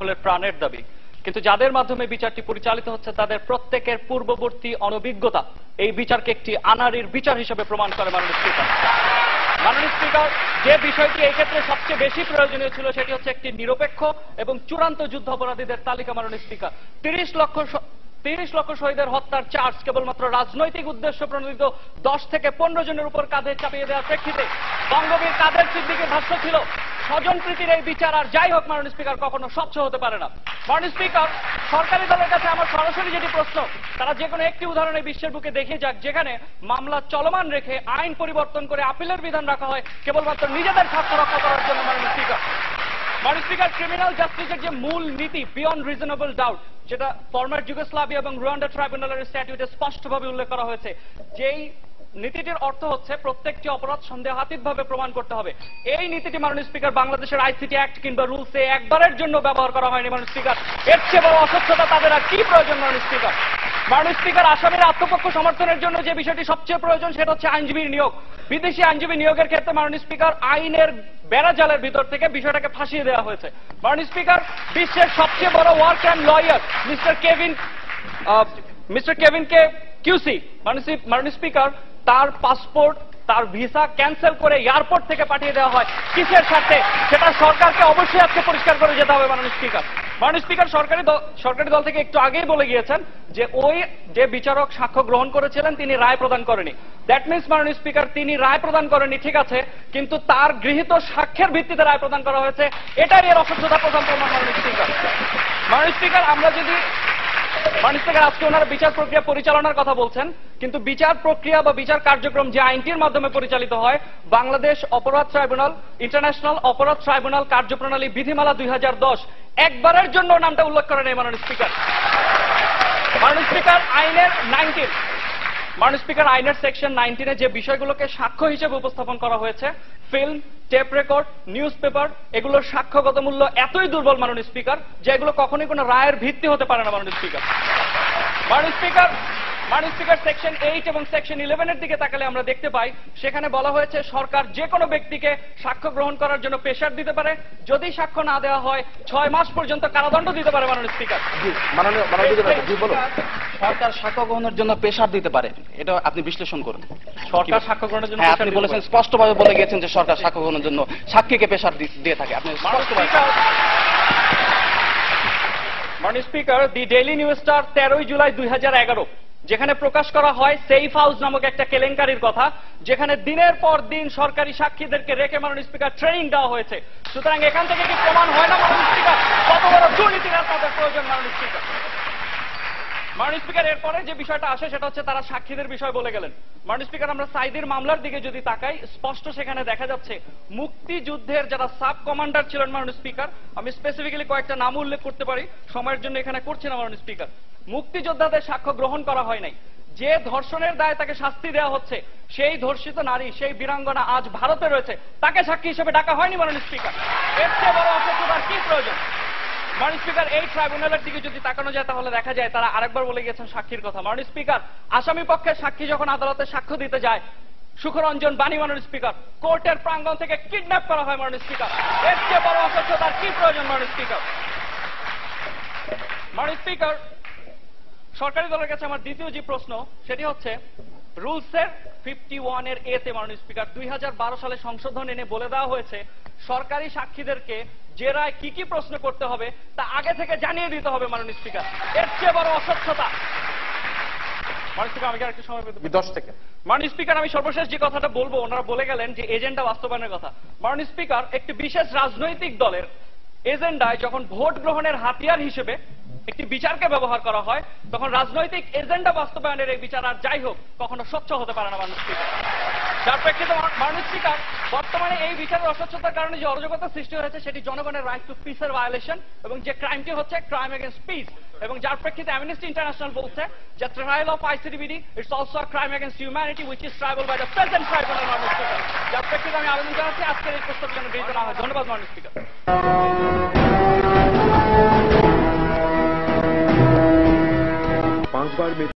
সকলের প্রাণের দাবি, কিন্তু যাদের মাধ্যমে বিচারটি পরিচালিত হচ্ছে তাদের প্রত্যেকের পূর্ববর্তী অনভিজ্ঞতা এই বিচারকে একটি আনাড়ির বিচার হিসেবে প্রমাণ করে মাননীয় স্পিকার। মাননীয় স্পিকার, যে বিষয়টি এই ক্ষেত্রে সবচেয়ে বেশি প্রয়োজনীয় ছিল সেটি হচ্ছে একটি নিরপেক্ষ এবং চূড়ান্ত যুদ্ধাপরাধীদের তালিকা। মাননীয় স্পিকার, 30 লক্ষ শহীদের হত্যার চার্জ কেবলমাত্র রাজনৈতিক উদ্দেশ্য প্রণোদিত 10 থেকে 15 জনের উপর কাঁধে চাপিয়ে দেওয়ার প্রেক্ষিতে বঙ্গবীর কাদের সিদ্দিকীর ভাষ্য ছিল স্বজনপ্রীতির এই বিচার আর যাই হোক মাননীয় স্পিকার কখনো স্বচ্ছ হতে পারে না। মাননীয় স্পিকার, সরকারি দলের কাছে আমার সরাসরি যেটি প্রশ্ন, তারা যে কোনো একটি উদাহরণে বিশ্বের বুকে দেখিয়ে যাক যেখানে মামলা চলমান রেখে আইন পরিবর্তন করে আপিলের বিধান রাখা হয় কেবলমাত্র নিজেদের স্বার্থ রক্ষা করার জন্য। মাননীয় স্পিকার, ক্রিমিনাল জাস্টিসের যে মূল নীতি বিয়ন্ড রিজনেবল ডাউট, যেটা ফর্মার যুগোস্লাভিয়া এবং রুয়ান্ডা ট্রাইব্যুনালের স্ট্যাটিউটে স্পষ্টভাবে উল্লেখ করা হয়েছে, যেই নীতিটির অর্থ হচ্ছে প্রত্যেকটি অপরাধ সন্দেহাতীতভাবে প্রমাণ করতে হবে। এই নীতিটি মাননীয় স্পিকার বাংলাদেশের আইসিটি অ্যাক্ট কিংবা রুলসে একবারের জন্য ব্যবহার করা হয়নি। মাননীয় স্পিকার, এর চেয়ে বড় অস্বচ্ছতা তাদের আর কি প্রয়োজন? মাননীয় স্পিকার, আসামির আত্মপক্ষ সমর্থনের জন্য যে বিষয়টি সবচেয়ে প্রয়োজন সেটা হচ্ছে আইনজীবীর নিয়োগ। বিদেশি আইনজীবী নিয়োগের ক্ষেত্রে মাননীয় স্পিকার আইনের বেড়াজালের ভিতর থেকে বিষয়টাকে ফাঁসিয়ে দেওয়া হয়েছে। মাননীয় স্পিকার, বিশ্বের সবচেয়ে বড় ওয়ার ক্রাইম লয়ার মিস্টার কেভিনকে কিউসি, মাননীয় স্পিকার, তার পাসপোর্ট, তার ভিসা ক্যান্সেল করে এয়ারপোর্ট থেকে পাঠিয়ে দেওয়া হয় কিসের স্বার্থে? সেটা সরকারকে অবশ্যই আজকে পরিষ্কার করে যেতে হবে। মাননীয় স্পিকার, সরকারি দল থেকে একটু আগেই বলে গিয়েছেন যে ওই যে বিচারক সাক্ষ্য গ্রহণ করেছিলেন তিনি রায় প্রদান করেনি। দ্যাট মিনস মাননীয় স্পিকার, তিনি রায় প্রদান করেনি ঠিক আছে, কিন্তু তার গৃহীত সাক্ষ্যের ভিত্তিতে রায় প্রদান করা হয়েছে, এটাই এর অসচ্ছতা প্রধান প্রমাণ। মাননীয় স্পিকার, আমরা যদি আজকে ওনারা বিচার প্রক্রিয়া পরিচালনার কথা বলছেন, কিন্তু বিচার প্রক্রিয়া বা বিচার কার্যক্রম যে আইনটির মাধ্যমে পরিচালিত হয় বাংলাদেশ অপরাধ ট্রাইব্যুনাল, ইন্টারন্যাশনাল অপরাধ ট্রাইব্যুনাল কার্যপ্রণালী বিধিমালা 2010 একবারের জন্য নামটা উল্লেখ করে নেই। মাননীয় স্পিকার, আইনের সেকশন 19 যে বিষয়গুলোকে সাক্ষ্য হিসেবে উপস্থাপন করা হয়েছে, film, tape record, newspaper, এগুলোর সাক্ষ্যগত মূল্য এতই দুর্বল মাননীয় স্পিকার যে এগুলো কখনোই কোনো রায়ের ভিত্তি হতে পারে না। মাননীয় স্পিকার, সেকশন 8 এবং সেকশন 11 এর দিকে তাকালে আমরা দেখতে পাই সেখানে বলা হয়েছে সরকার যে কোনো ব্যক্তিকে সাক্ষ্য গ্রহণ করার জন্য প্রেসার দিতে পারে, যদি সাক্ষ্য না দেওয়া হয় 6 মাস পর্যন্ত কারাদণ্ড দিতে পারে। মাননীয় স্পিকার, সরকার সাক্ষ্য গ্রহণের জন্য প্রেসার দিতে পারে, এটা আপনি বিশ্লেষণ করুন। সরকার সাক্ষ্য গ্রহণের জন্য আপনি বলেছেন, স্পষ্টভাবে বলে গিয়েছেন যে সরকার সাক্ষ্য গ্রহণের জন্য সাক্ষীকে প্রেসার দিয়ে থাকে। আপনি মাননীয় স্পিকার, দি ডেইলি নিউজ স্টার 13 জুলাই 2011 যেখানে প্রকাশ করা হয় সেফ হাউস নামক একটা কেলেঙ্কারির কথা, যেখানে দিনের পর দিন সরকারি সাক্ষীদেরকে রেখে মাননীয় স্পিকার ট্রেনিং দেওয়া হয়েছে। সুতরাং এখান থেকে কি প্রমাণ হয় না মাননীয় স্পিকার কত বড় দুর্নীতির তাদের প্রয়োজন? মাননীয় স্পিকার, এরপরে যে বিষয়টা আসে সেটা হচ্ছে তারা সাক্ষীদের বিষয় বলে গেলেন। মাননীয় স্পিকার, আমরা সাইদির মামলার দিকে যদি তাকাই স্পষ্ট সেখানে দেখা যাচ্ছে মুক্তিযুদ্ধের যারা সাব কমান্ডার ছিলেন মাননীয় স্পিকার, আমি স্পেসিফিক্যালি কয়েকটা নাম উল্লেখ করতে পারি, সময়ের জন্য এখানে করছি না। মাননীয় স্পিকার, মুক্তিযোদ্ধাদের সাক্ষ্য গ্রহণ করা হয় নাই, যে ধর্ষণের দায়ে তাকে শাস্তি দেওয়া হচ্ছে সেই ধর্ষিত নারী, সেই বীরাঙ্গনা আজ ভারতে রয়েছে, তাকে সাক্ষী হিসেবে ডাকা হয়নি। মাননীয় স্পিকার, এর চেয়ে বড় অসচ্ছতার কি প্রয়োজন? মাননীয় স্পিকার, এই ট্রাইব্যুনালের দিকে যদি তাকানো যায় তাহলে দেখা যায় তারা আরেকবার বলে গেছেন সাক্ষীর কথা। মাননীয় স্পিকার, আসামি পক্ষের সাক্ষী যখন আদালতে সাক্ষ্য দিতে যায় সুখরঞ্জন বাণী মাননীয় স্পিকার কোর্টের প্রাঙ্গণ থেকে কিডন্যাপ করা হয়। মাননীয় স্পিকার, এর চেয়ে বড় অসচ্ছতার কি প্রয়োজন? মাননীয় স্পিকার, সরকারি দলের কাছে আমার দ্বিতীয় যে প্রশ্ন সেটি হচ্ছে রুলসের 51 এর এতে মাননীয় স্পিকার 2012 সালে সংশোধন এনে বলে দেওয়া হয়েছে সরকারি সাক্ষীদেরকে যে রায় কি কি প্রশ্ন করতে হবে তা আগে থেকে জানিয়ে দিতে হবে। মাননীয় স্পিকার, এর চেয়ে বড় অস্বচ্ছতা? মাননীয় স্পিকার, আমি আরেকটু সময় পেতে 10 সেকেন্ড। মাননীয় স্পিকার, আমি সর্বশেষ যে কথাটা বলবো, ওনারা বলে গেলেন যে এজেন্ডা বাস্তবায়নের কথা। মাননীয় স্পিকার, একটি বিশেষ রাজনৈতিক দলের এজেন্ডায় যখন ভোট গ্রহণের হাতিয়ার হিসেবে একটি বিচারকে ব্যবহার করা হয় তখন রাজনৈতিক এজেন্ডা বাস্তবায়নের এই বিচার আর যাই হোক কখনো স্বচ্ছ হতে পারে না। মাননীয় স্পিকার, যার প্রেক্ষিতে মাননীয় স্পিকার, বর্তমানে এই বিচারের অস্বচ্ছতার কারণে যে অরাজকতা সৃষ্টি হয়েছে সেটি জনগণের রাইট টু পিসের ভায়োলেশন এবং যে ক্রাইমটি হচ্ছে ক্রাইম এগেইনস্ট পিস, এবং যার প্রেক্ষিতে অ্যামনেস্টি ইন্টারন্যাশনাল বলছে যে trial of ICTBD it's also a crime against humanity which is triable by the present tribunal. মাননীয় স্পিকার, যার প্রেক্ষিতে আমি আবেদন জানাচ্ছি আজকের এই প্রস্তাব যেন গৃহীত না হয়। ধন্যবাদ মাননীয় স্পিকার। 5 বার